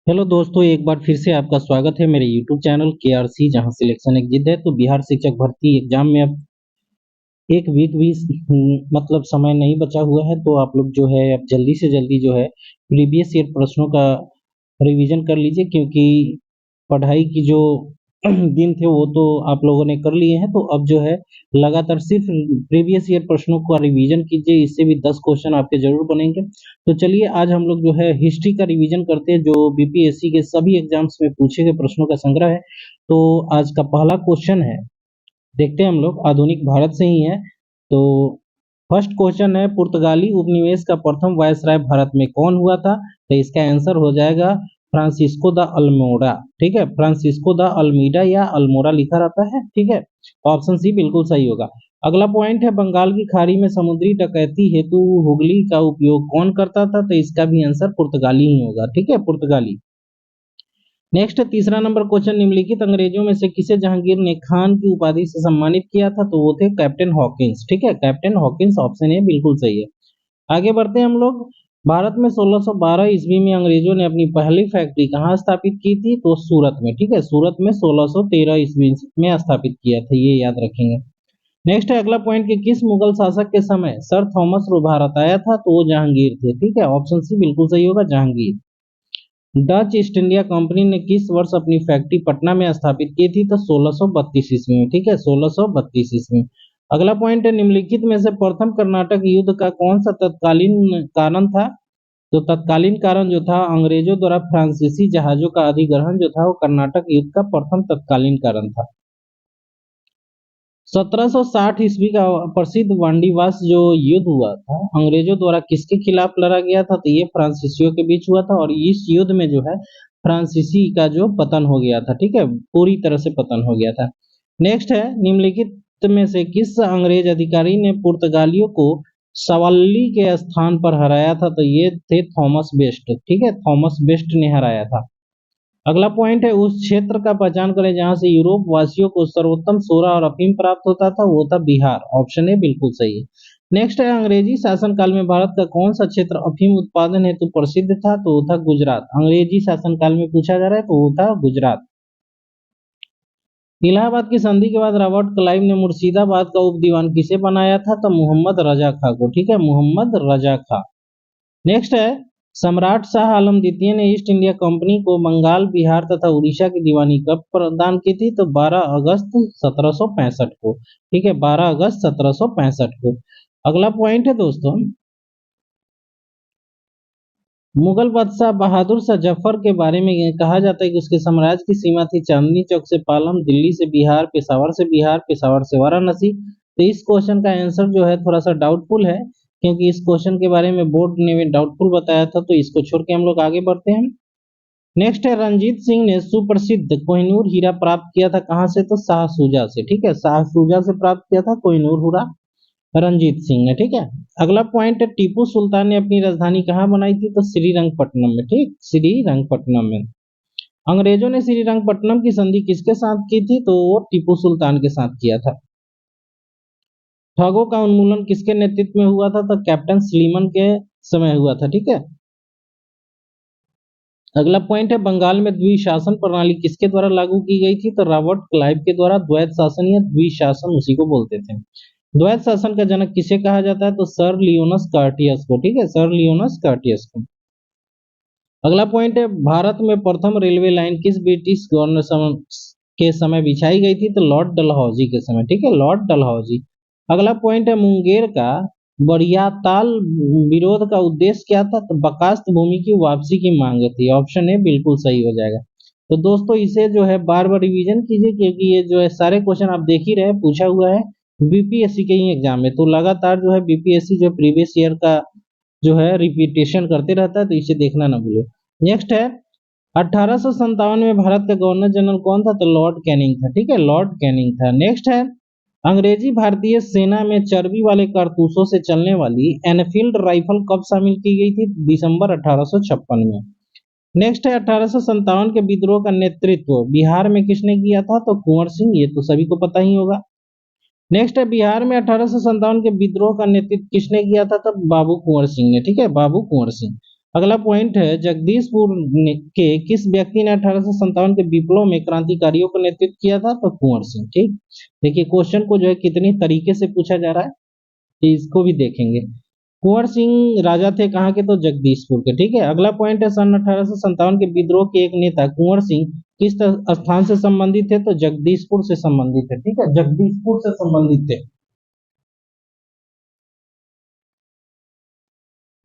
Hello दोस्तों, एक बार फिर से आपका स्वागत है मेरे यूट्यूब चैनल केआरसी, जहां सिलेक्शन एक जिद है। तो बिहार शिक्षक भर्ती एग्जाम में अब एक वीक भी मतलब समय नहीं बचा हुआ है। तो आप लोग जो है अब जल्दी से जल्दी जो है प्रीवियस ईयर प्रश्नों का रिवीजन कर लीजिए, क्योंकि पढ़ाई की जो दिन थे वो तो आप लोगों ने कर लिए हैं। तो अब जो है लगातार सिर्फ प्रीवियस ईयर प्रश्नों का रिवीजन कीजिए, इससे भी 10 क्वेश्चन आपके जरूर बनेंगे। तो चलिए आज हम लोग जो है हिस्ट्री का रिवीजन करते हैं, जो बीपीएससी के सभी एग्जाम्स में पूछे गए प्रश्नों का संग्रह है। तो आज का पहला क्वेश्चन है, देखते हैं हम लोग, आधुनिक भारत से ही है। तो फर्स्ट क्वेश्चन है, पुर्तगाली उपनिवेश का प्रथम वायसराय भारत में कौन हुआ था? तो इसका आंसर हो जाएगा फ्रांसिस्को द अल्मोड़ा। ठीक है, फ्रांसिस्को द अल्मीडा या अल्मोड़ा लिखा रहता है। ठीक है, ऑप्शन सी बिल्कुल सही होगा। अगला पॉइंट है, बंगाल की खाड़ी में समुद्री डकैती हेतु हुगली का उपयोग कौन करता था? तो इसका भी आंसर पुर्तगाली ही होगा। ठीक है, पुर्तगाली। नेक्स्ट तीसरा नंबर क्वेश्चन, निम्नलिखित अंग्रेजों में से किसे जहांगीर ने खान की उपाधि से सम्मानित किया था? तो वो थे कैप्टन हॉकिंस। ठीक है, कैप्टन हॉकिंस, ऑप्शन ए बिल्कुल सही है। आगे बढ़ते हैं हम लोग। भारत में 1612 ईस्वी में अंग्रेजों ने अपनी पहली फैक्ट्री कहाँ स्थापित की थी? तो सूरत में। ठीक है, सूरत में 1613 ईस्वी में स्थापित किया था, ये याद रखेंगे। नेक्स्ट है अगला पॉइंट, कि किस मुगल शासक के समय सर थॉमस रो भारत आया था? तो वो जहांगीर थे। ठीक है, ऑप्शन सी बिल्कुल सही होगा, Jahangir. Dutch east India company ने किस वर्ष अपनी फैक्ट्री पटना में स्थापित की थी? तो 1632 ईस्वी में। ठीक है, 1632 ईस्वी में। अगला पॉइंट है, निम्नलिखित में से प्रथम कर्नाटक युद्ध का कौन सा तत्कालीन कारण था? तो तत्कालीन कारण जो था, अंग्रेजों द्वारा फ्रांसीसी जहाजों का अधिग्रहण जो था, वो कर्नाटक युद्ध का प्रथम तत्कालीन कारण था। 1760 ईस्वी का प्रसिद्ध वांडीवास जो युद्ध हुआ था, अंग्रेजों द्वारा किसके खिलाफ लड़ा गया था? तो ये फ्रांसीसियों के बीच हुआ था, और इस युद्ध में जो है फ्रांसीसी का जो पतन हो गया था। ठीक है, पूरी तरह से पतन हो गया था। नेक्स्ट है, निम्नलिखित में से किस अंग्रेज अधिकारी ने पुर्तगालियों को सवाली के स्थान पर हराया था? तो ये थे थॉमस बेस्ट। ठीक है, थॉमस बेस्ट ने हराया था। अगला पॉइंट है, उस क्षेत्र का पहचान करें जहां से यूरोप वासियों को सर्वोत्तम सोरा और अफीम प्राप्त होता था। वो था बिहार। ऑप्शन ए बिल्कुल सही है। नेक्स्ट है, अंग्रेजी शासनकाल में भारत का कौन सा क्षेत्र अफीम उत्पादन हेतु प्रसिद्ध था? तो वो था गुजरात। अंग्रेजी शासनकाल में पूछा जा रहा है, तो वो था गुजरात। इलाहाबाद की संधि के बाद रॉबर्ट क्लाइव ने मुर्शिदाबाद का उप दीवान किसे बनाया था? तो मोहम्मद रजा खां को। ठीक है, मोहम्मद रजा खां। नेक्स्ट है, सम्राट शाह आलम द्वितीय ने ईस्ट इंडिया कंपनी को बंगाल, बिहार तथा उड़ीसा की दीवानी कब प्रदान की थी? तो 12 अगस्त 1765 को। ठीक है, 12 अगस्त 1765 को। अगला पॉइंट है दोस्तों, मुगल बादशाह बहादुर शाह जफर के बारे में कहा जाता है कि उसके साम्राज्य की सीमा थी चांदनी चौक से पालम, दिल्ली से बिहार, पेशावर से वाराणसी। तो इस क्वेश्चन का आंसर जो है थोड़ा सा डाउटफुल है, क्योंकि इस क्वेश्चन के बारे में बोर्ड ने डाउटफुल बताया था। तो इसको छोड़ के हम लोग आगे बढ़ते हैं। नेक्स्ट है, रंजीत सिंह ने सुप्रसिद्ध कोहिनूर हीरा प्राप्त किया था कहाँ से? तो शाहसूजा से। ठीक है, शाहसूजा से प्राप्त किया था कोहिनूर हीरा रंजीत सिंह ने। ठीक है, अगला पॉइंट है, टीपू सुल्तान ने अपनी राजधानी कहाँ बनाई थी? तो श्रीरंगपट्टनम में। ठीक, श्रीरंगपट्टनम में। अंग्रेजों ने श्रीरंगपट्टनम की संधि किसके साथ की थी? तो वो टीपू सुल्तान के साथ किया था। ठगों का उन्मूलन किसके नेतृत्व में हुआ था? तो कैप्टन स्लीमन के समय हुआ था। ठीक है, अगला पॉइंट है, बंगाल में द्विशासन प्रणाली किसके द्वारा लागू की गई थी? तो रॉबर्ट क्लाइव के द्वारा। द्वैत शासन या द्विशासन उसी को बोलते थे। द्वैत शासन का जनक किसे कहा जाता है? तो सर लियोनस कार्टियस को। ठीक है, सर लियोनस कार्टियस को। अगला पॉइंट है, भारत में प्रथम रेलवे लाइन किस ब्रिटिश गवर्नर के समय बिछाई गई थी? तो लॉर्ड डलहौजी के समय। ठीक है, लॉर्ड डलहौजी। अगला पॉइंट है, मुंगेर का बड़ियाताल विरोध का उद्देश्य क्या था? तो बकास्त भूमि की वापसी की मांग थी। ऑप्शन ए बिल्कुल सही हो जाएगा। तो दोस्तों इसे जो है बार बार रिवीजन कीजिए, क्योंकि ये जो है सारे क्वेश्चन आप देख ही रहे हैं, पूछा हुआ है बीपीएससी के ही एग्जाम में। तो लगातार जो है बीपीएससी जो प्रीवियस ईयर का जो है रिपीटेशन करते रहता है, तो इसे देखना ना भूलो। नेक्स्ट है, 1857 में भारत का गवर्नर जनरल कौन था? तो लॉर्ड कैनिंग था। ठीक है, लॉर्ड कैनिंग था। नेक्स्ट है, अंग्रेजी भारतीय सेना में चर्बी वाले कारतूसों से चलने वाली एनफील्ड राइफल कब शामिल की गई थी? दिसंबर 1856 में। नेक्स्ट है, 1857 के विद्रोह का नेतृत्व बिहार में किसने किया था? तो कुंवर सिंह, ये तो सभी को पता ही होगा। नेक्स्ट है, बिहार में 1857 के विद्रोह का नेतृत्व किसने किया था? तब बाबू कुंवर सिंह ने। ठीक है, बाबू कुंवर सिंह। अगला पॉइंट है जगदीशपुर के किस व्यक्ति ने 1857 के विप्लव में क्रांतिकारियों का नेतृत्व किया था? तो कुंवर सिंह। ठीक, देखिए क्वेश्चन को जो है कितनी तरीके से पूछा जा रहा है, इसको भी देखेंगे। कुंवर सिंह राजा थे कहाँ के? तो जगदीशपुर के। ठीक है, अगला पॉइंट है सन 1857 के विद्रोह के एक नेता कुंवर सिंह किस स्थान से संबंधित थे? तो जगदीशपुर से संबंधित है। ठीक है, जगदीशपुर से संबंधित थे।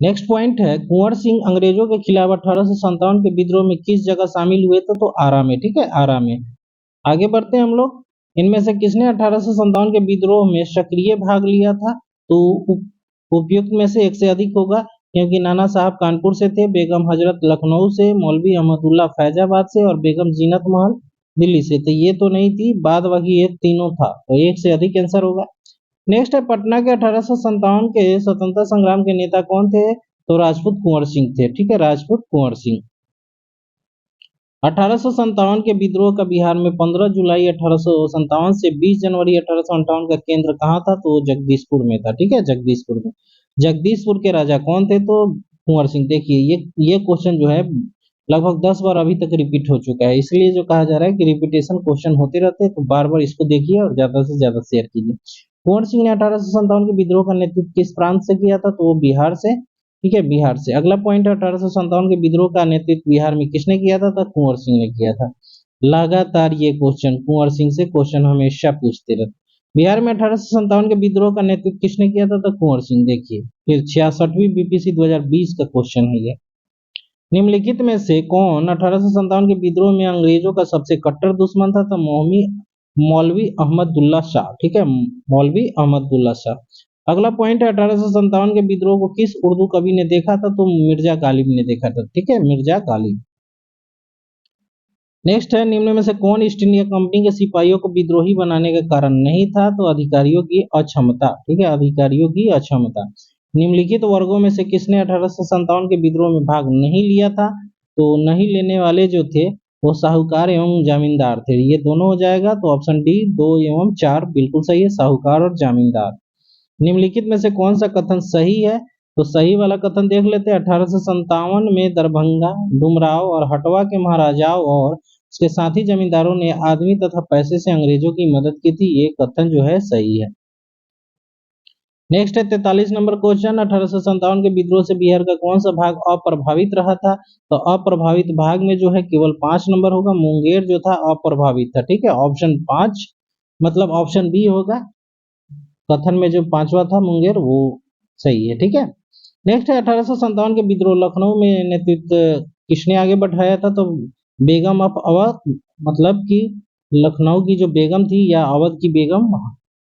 नेक्स्ट पॉइंट है कुंवर सिंह अंग्रेजों के खिलाफ 1857 के विद्रोह में किस जगह शामिल हुए थे? तो आरा में। ठीक है, आरा में। आगे बढ़ते हैं हम लोग। इनमें से किसने 1857 के विद्रोह में सक्रिय भाग लिया था? तो उपयुक्त में से एक से अधिक होगा, क्योंकि नाना साहब कानपुर से थे, बेगम हजरत लखनऊ से, मौलवी अहमदुल्ला फैजाबाद से और बेगम जीनत महल दिल्ली से। तो ये तो नहीं थी, बाद बाकी ये तीनों था, तो एक से अधिक आंसर होगा। नेक्स्ट है पटना के 1857 के स्वतंत्रता संग्राम के नेता कौन थे? तो राजपूत कुंवर सिंह थे। ठीक है, राजपूत कुंवर सिंह। 1857 के विद्रोह का बिहार में 15 जुलाई 1857 से 20 जनवरी 1858 का केंद्र कहाँ था? तो जगदीशपुर में था। ठीक है, जगदीशपुर में। जगदीशपुर के राजा कौन थे? तो कुंवर सिंह। देखिए ये क्वेश्चन जो है लगभग 10 बार अभी तक रिपीट हो चुका है, इसलिए जो कहा जा रहा है कि रिपीटेशन क्वेश्चन होते रहते हैं, तो बार बार इसको देखिए और ज्यादा से ज्यादा शेयर कीजिए। कुंवर सिंह ने 1857 के विद्रोह का नेतृत्व किस प्रांत से किया था? तो वो बिहार से। ठीक है, बिहार से। अगला पॉइंट है 1857 के विद्रोह का नेतृत्व बिहार में किसने किया था? तो कुंवर सिंह ने किया था। लगातार ये क्वेश्चन कुंवर सिंह से क्वेश्चन हमेशा पूछते रहते। बिहार में 1857 के विद्रोह का नेतृत्व किसने किया था? तो कुंवर सिंह। देखिए फिर 66वीं बीपीसी 2020 का क्वेश्चन है ये। निम्नलिखित में से कौन 1857 के विद्रोह में अंग्रेजों का सबसे कट्टर दुश्मन था? तो मौलवी अहमदुल्ला शाह। ठीक है, मौलवी अहमदुल्ला शाह। अगला पॉइंट है 1857 के विद्रोह को किस उर्दू कवि ने देखा था? तो मिर्जा गालिब ने देखा था। ठीक है, मिर्जा गालिब। नेक्स्ट है निम्न में से कौन ईस्ट इंडिया कंपनी के सिपाहियों को विद्रोही बनाने का कारण नहीं था? तो अधिकारियों की अक्षमता। ठीक है, अधिकारियों की अक्षमता। निम्नलिखित वर्गों में से किसने 1857 के विद्रोह में भाग नहीं लिया था? तो नहीं लेने वाले जो थे वो साहूकार एवं जमींदार थे। ये दोनों हो जाएगा, तो ऑप्शन डी 2 एवं 4 बिल्कुल सही है, साहूकार और जमींदार। निम्नलिखित में से कौन सा कथन सही है? तो सही वाला कथन देख लेते हैं। 1857 में दरभंगा, डुमराव और हटवा के महाराजाओं और उसके साथी जमींदारों ने आदमी तथा पैसे से अंग्रेजों की मदद की थी। ये कथन जो है सही है। नेक्स्ट है 43 नंबर क्वेश्चन। 1857 के विद्रोह से बिहार का कौन सा भाग अप्रभावित रहा था? तो अप्रभावित भाग में जो है केवल 5 नंबर होगा। मुंगेर जो था अप्रभावित था। ठीक है, ऑप्शन 5 मतलब ऑप्शन बी होगा। कथन में जो पांचवा था मुंगेर, वो सही है। ठीक है, नेक्स्ट है 1857 के विद्रोह लखनऊ में नेतृत्व किसने आगे बढ़ाया था? तो बेगम ऑफ अवध, मतलब कि लखनऊ की जो बेगम थी या अवध की बेगम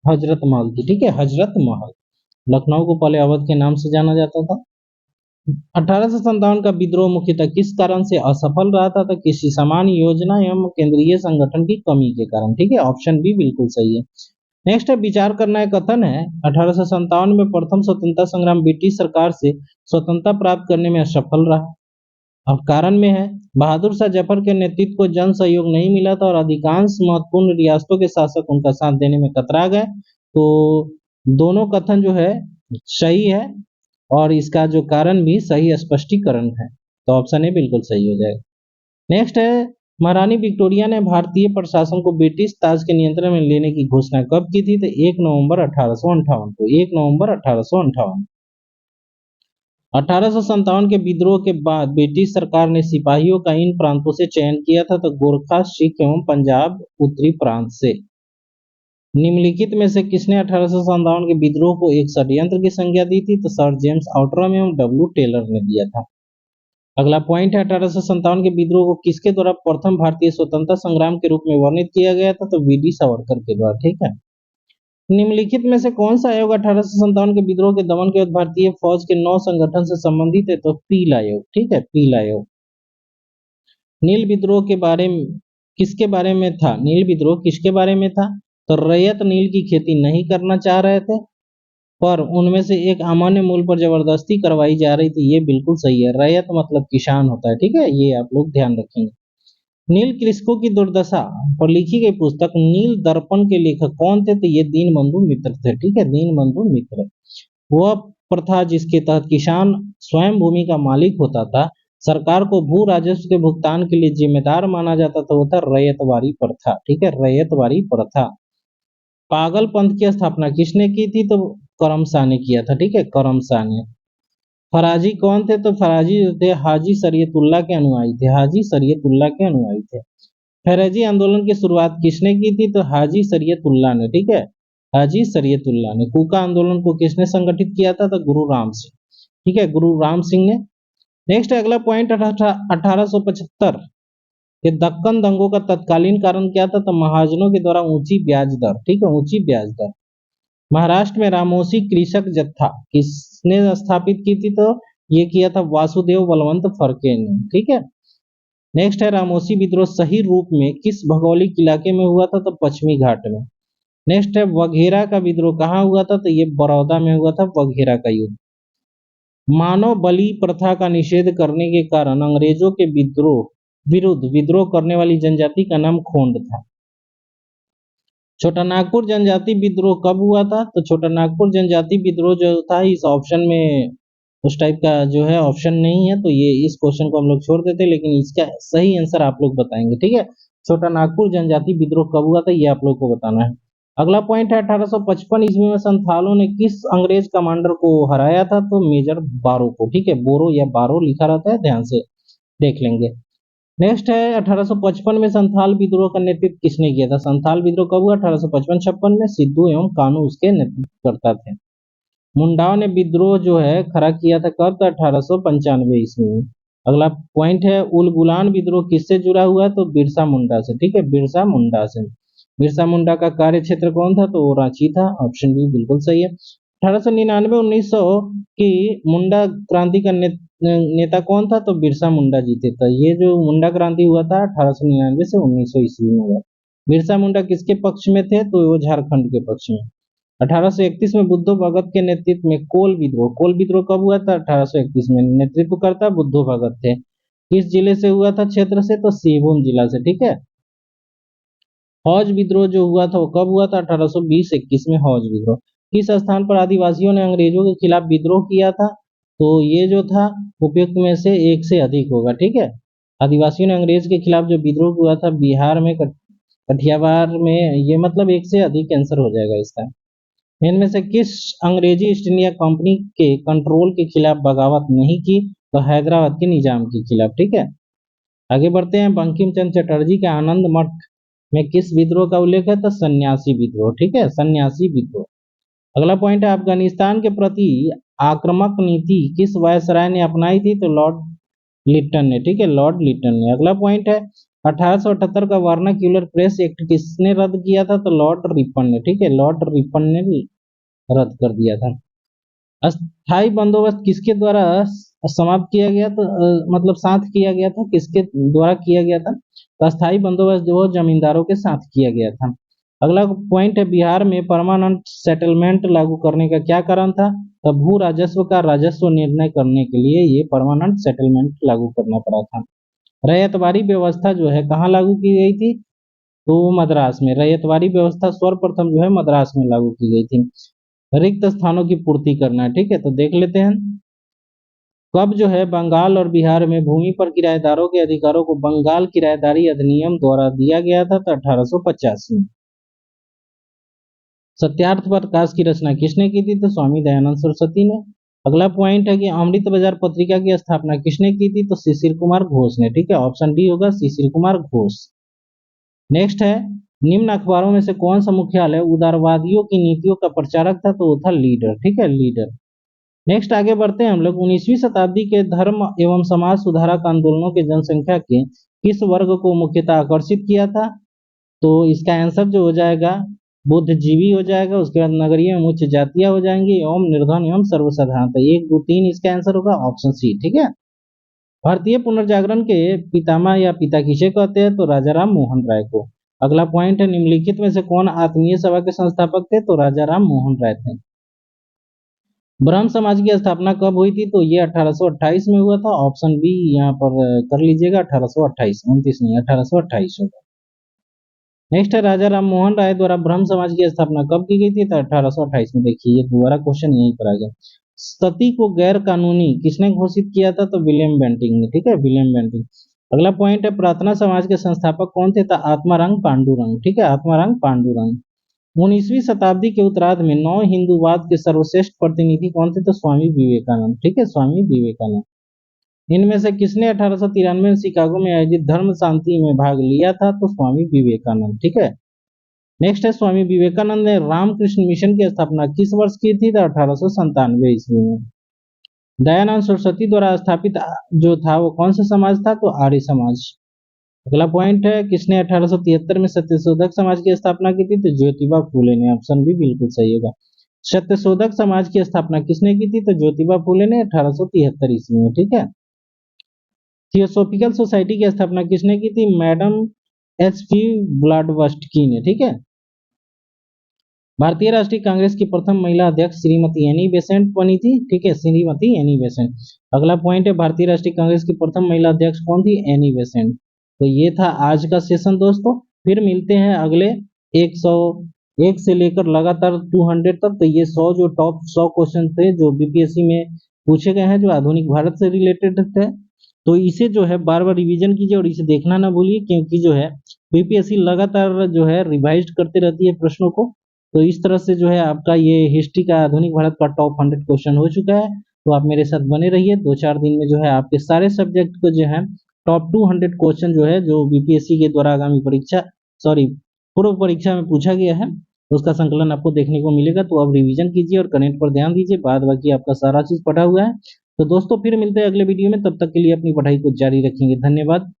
हजरत महल थी। ठीक है, हजरत महल। लखनऊ को पहले अवध के नाम से जाना जाता था। 1857 का विद्रोह मुख्यतः किस कारण से असफल रहा था? तो किसी समान योजना एवं केंद्रीय संगठन की कमी के कारण। ठीक है, ऑप्शन बी बिल्कुल सही है। नेक्स्ट है विचार करना है कथन है 1857 में प्रथम स्वतंत्रता संग्राम ब्रिटिश सरकार से स्वतंत्रता प्राप्त करने में असफल रहा। अब कारण में है बहादुर शाह जफर के नेतृत्व को जन सहयोग नहीं मिला था और अधिकांश महत्वपूर्ण रियासतों के शासक उनका साथ देने में कतरा गए। तो दोनों कथन जो है सही है और इसका जो कारण भी सही स्पष्टीकरण है, तो ऑप्शन ए बिल्कुल सही हो जाएगा। नेक्स्ट है महारानी विक्टोरिया ने भारतीय प्रशासन को ब्रिटिश ताज के नियंत्रण में लेने की घोषणा कब की थी? तो 1 नवंबर 1858 को। 1 नवंबर 1858। 1857 के विद्रोह के बाद ब्रिटिश सरकार ने सिपाहियों का इन प्रांतों से चयन किया था, तो गोरखा, सिख एवं पंजाब उत्तरी प्रांत से। निम्नलिखित में से किसने 1857 के विद्रोह को एक षड्यंत्र की संज्ञा दी थी? तो सर जेम्स आउटरम एवं डब्ल्यू टेलर ने दिया था। अगला पॉइंट है 1857 के विद्रोह को किसके द्वारा प्रथम भारतीय स्वतंत्रता संग्राम के रूप में वर्णित किया गया था? तो वीडी सावरकर के द्वारा। ठीक है, निम्नलिखित में से कौन सा आयोग 1857 के विद्रोह के दमन के बाद भारतीय फौज के 9 संगठन से संबंधित है? तो पील आयोग। ठीक है, पील आयोग। नील विद्रोह के बारे में किसके बारे में था? नील विद्रोह किसके बारे में था? तो रैयत नील की खेती नहीं करना चाह रहे थे, पर उनमें से एक अमान्य मूल्य पर जबरदस्ती करवाई जा रही थी। ये बिल्कुल सही है, रैयत मतलब किसान होता है। ठीक है, ये आप लोग ध्यान रखेंगे। नील कृषकों की दुर्दशा पर लिखी गई पुस्तक नील दर्पण के लेखक कौन थे? तो ये दीनबंधु मित्र थे। ठीक है, दीनबंधु मित्र। वह प्रथा जिसके तहत किसान स्वयं भूमि का मालिक होता था, सरकार को भू राजस्व के भुगतान के लिए जिम्मेदार माना जाता था, वो था रैयतवाड़ी प्रथा। ठीक है, रैयतवाड़ी प्रथा। पागल पंथ की स्थापना किसने की थी? तो करमशाह ने किया था। ठीक है, करमशाह ने। फराजी कौन थे? तो फराजी जो थे हाजी शरीयतुल्लाह के अनुयायी थे, हाजी शरीयतुल्लाह के अनुयायी थे। फैरेजी आंदोलन की शुरुआत किसने की थी? तो हाजी शरीयतुल्लाह ने। ठीक है, हाजी शरीयतुल्लाह ने। कूका आंदोलन को किसने संगठित किया था? तो गुरु राम सिंह। ठीक है, गुरु राम सिंह ने। नेक्स्ट अगला पॉइंट 1875 ये दक्कन दंगों का तत्कालीन कारण क्या था? तो महाजनों के द्वारा ऊंची ब्याज दर। ठीक है, ऊंची ब्याज दर। महाराष्ट्र में रामोसी कृषक जत्था किसने स्थापित की थी? तो ये किया था वासुदेव बलवंत फड़के ने। ठीक है। नेक्स्ट है रामोसी विद्रोह सही रूप में किस भौगोलिक इलाके में हुआ था? तो पश्चिमी घाट में। नेक्स्ट है वघेरा का विद्रोह कहाँ हुआ था? तो ये बड़ौदा में हुआ था, वघेरा का युद्ध। मानव बलि प्रथा का निषेध करने के कारण अंग्रेजों के विरुद्ध विद्रोह करने वाली जनजाति का नाम खोंड था। छोटा नागपुर जनजाति विद्रोह कब हुआ था? तो छोटा नागपुर जनजाति विद्रोह जो था इस ऑप्शन में उस टाइप का जो है ऑप्शन नहीं है, तो ये इस क्वेश्चन को हम लोग छोड़ देते, लेकिन इसका सही आंसर आप लोग बताएंगे। ठीक है, छोटा नागपुर जनजाति विद्रोह कब हुआ था ये आप लोग को बताना है। अगला पॉइंट है 1855 ईस्वी में संथालों ने किस अंग्रेज कमांडर को हराया था? तो मेजर बारो को। ठीक है, बोरो या बारो लिखा रहता है, ध्यान से देख लेंगे। नेक्स्ट है 1855 में संथाल विद्रोह का नेतृत्व किसने किया था? संथाल विद्रोह कब हुआ? 1855-56 में। सिद्धू एवं कानू उसके नेतृत्वकर्ता थे। मुंडाओं ने विद्रोह जो है खड़ा किया था कब? तो 1895 ईस्वी में। अगला पॉइंट है उलगुलान विद्रोह किससे जुड़ा हुआ है? तो बिरसा मुंडा से। ठीक है, बिरसा मुंडा से। बिरसा मुंडा का कार्य क्षेत्र कौन था? तो वो रांची था। ऑप्शन बी बिल्कुल सही है। 1899 1900 की मुंडा क्रांति का नेता कौन था? तो बिरसा मुंडा जी थे। तो ये जो मुंडा क्रांति हुआ था 1899 से 1900 ईस्वी में हुआ। बिरसा मुंडा किसके पक्ष में थे? तो वो झारखंड के पक्ष में। 1831 में बुद्धो भगत के नेतृत्व में कोल विद्रोह कब हुआ था? 1831 में। नेतृत्वकर्ता बुद्धो भगत थे। किस जिले से हुआ था? क्षेत्र से। तो सिंहभूम जिला से। ठीक है। हौज विद्रोह जो हुआ था वो कब हुआ था? 1820-21 में हौज विद्रोह। किस स्थान पर आदिवासियों ने अंग्रेजों के खिलाफ विद्रोह किया था? तो ये जो था उपयुक्त में से एक से अधिक होगा। ठीक है, आदिवासियों ने अंग्रेज के खिलाफ जो विद्रोह हुआ था बिहार में कठियावाड़ में, ये मतलब एक से अधिक आंसर हो जाएगा इसका। इनमें से किस अंग्रेजी ईस्ट इंडिया कंपनी के कंट्रोल के खिलाफ बगावत नहीं की? तो हैदराबाद के निजाम के खिलाफ। ठीक है, आगे बढ़ते हैं। बंकिम चंद्र चटर्जी के आनंद मठ में किस विद्रोह का उल्लेख है? तो सन्यासी विद्रोह। ठीक है, सन्यासी विद्रोह। अगला पॉइंट है अफगानिस्तान के प्रति आक्रामक नीति किस वायसराय ने अपनाई थी? तो लॉर्ड लिटन ने। ठीक है, लॉर्ड लिटन ने। अगला पॉइंट है 1878 का वर्नाक्यूलर प्रेस एक्ट किसने रद्द किया था? तो लॉर्ड रिपन ने। ठीक है, लॉर्ड रिपन ने रद्द कर दिया था। अस्थाई बंदोबस्त किसके द्वारा समाप्त किया गया? तो मतलब साथ किया गया था, किसके द्वारा किया गया था? तो अस्थाई बंदोबस्त जो जमींदारों के साथ किया गया था। अगला पॉइंट है बिहार में परमानेंट सेटलमेंट लागू करने का क्या कारण था? तो भू राजस्व का राजस्व निर्णय करने के लिए ये परमानेंट सेटलमेंट लागू करना पड़ा था। रैयतवाड़ी व्यवस्था जो है कहाँ लागू की गई थी? तो मद्रास में। रैयतवाड़ी व्यवस्था सर्वप्रथम जो है मद्रास में लागू की गई थी। रिक्त स्थानों की पूर्ति करना है। ठीक है, तो देख लेते हैं कब जो है बंगाल और बिहार में भूमि पर किराएदारों के अधिकारों को बंगाल किराएदारी अधिनियम द्वारा दिया गया था? तो 1850 में। सत्यार्थ प्रकाश की रचना किसने की थी? तो स्वामी दयानंद सरस्वती ने। अगला पॉइंट है कि अमृत बाजार पत्रिका की स्थापना किसने की थी? तो शिशिर कुमार घोष ने। ठीक है, ऑप्शन डी होगा, शिशिर कुमार घोष। नेक्स्ट है निम्न अखबारों में से कौन सा मुख्यालय उदारवादियों की नीतियों का प्रचारक था? तो वो था लीडर। ठीक है, लीडर। नेक्स्ट आगे बढ़ते हैं हम लोग। 19वीं शताब्दी के धर्म एवं समाज सुधारक आंदोलनों के जनसंख्या के किस वर्ग को मुख्यतः आकर्षित किया था? तो इसका आंसर जो हो जाएगा बुद्धिजीवी हो जाएगा, उसके बाद नगरीय एवं उच्च जातियां हो जाएंगी एवं निर्धन एवं सर्वसाधारण। तो 1 2 3 इसका आंसर होगा ऑप्शन सी। ठीक है। भारतीय पुनर्जागरण के पितामह या पिता किसे कहते हैं? तो राजा राम मोहन राय को। अगला पॉइंट है निम्नलिखित में से कौन आत्मीय सभा के संस्थापक थे? तो राजा राम मोहन राय थे। ब्रह्म समाज की स्थापना कब हुई थी? तो ये 1828 में हुआ था। ऑप्शन बी यहाँ पर कर लीजिएगा, 1828, 29 नहीं, 1828 होगा। नेक्स्ट है राजा राम मोहन राय द्वारा ब्रह्म समाज की स्थापना कब की गई थी? तो 1828 में। देखिए ये दोबारा क्वेश्चन यहीं पर आ गया। सती को गैर कानूनी किसने घोषित किया था? तो विलियम बेंटिंक ने। ठीक है, विलियम बेंटिंक। अगला पॉइंट है, प्रार्थना समाज के संस्थापक कौन थे? तो आत्माराम पांडुरंग। ठीक है, आत्माराम पांडुरंग। 19वीं शताब्दी के उत्तरार्ध में नव हिंदूवाद के सर्वश्रेष्ठ प्रतिनिधि कौन थे? तो स्वामी विवेकानंद। ठीक है, स्वामी विवेकानंद। इनमें से किसने 1893 में शिकागो में आयोजित धर्म शांति में भाग लिया था? तो स्वामी विवेकानंद। ठीक है। नेक्स्ट है, स्वामी विवेकानंद ने रामकृष्ण मिशन की स्थापना किस वर्ष की थी? तो 1897 ईस्वी में। दयानंद सरस्वती द्वारा स्थापित जो था वो कौन सा समाज था? तो आर्य समाज। अगला पॉइंट है, किसने 1873 में सत्यशोधक समाज की स्थापना की थी? तो ज्योतिबा फूले ने। ऑप्शन भी बिल्कुल सही होगा। सत्यशोधक समाज की स्थापना किसने की थी? तो ज्योतिबा फूले ने 1873 ईस्वी में। ठीक है। थियोसॉफिकल सोसाइटी की स्थापना किसने की थी? Madam HP. ब्लडवर्स्की ने। ठीक है। भारतीय राष्ट्रीय कांग्रेस की प्रथम महिला अध्यक्ष श्रीमती एनी बेसेंट बनी थी। ठीक है, श्रीमती एनी बेसेंट। अगला पॉइंट है, भारतीय राष्ट्रीय कांग्रेस की प्रथम महिला अध्यक्ष कौन थी? Annie Besant. तो ये था आज का सेशन दोस्तों। फिर मिलते हैं अगले 101 से लेकर लगातार 200 तक। तो ये 100 जो टॉप 100 क्वेश्चन थे जो बीपीएससी में पूछे गए हैं, जो आधुनिक भारत से रिलेटेड थे, तो इसे जो है बार बार रिवीजन कीजिए और इसे देखना ना भूलिए, क्योंकि जो है बीपीएससी लगातार जो है रिवाइज करते रहती है प्रश्नों को। तो इस तरह से जो है आपका ये हिस्ट्री का आधुनिक भारत का टॉप 100 क्वेश्चन हो चुका है। तो आप मेरे साथ बने रहिए, 2-4 दिन में जो है आपके सारे सब्जेक्ट को जो है टॉप 200 क्वेश्चन जो है जो बीपीएससी के द्वारा आगामी परीक्षा पूर्व परीक्षा में पूछा गया है, उसका संकलन आपको देखने को मिलेगा। तो आप रिवीजन कीजिए और करेंट पर ध्यान दीजिए, बाद बाकी आपका सारा चीज पढ़ा हुआ है। तो दोस्तों फिर मिलते हैं अगले वीडियो में, तब तक के लिए अपनी पढ़ाई को जारी रखेंगे। धन्यवाद।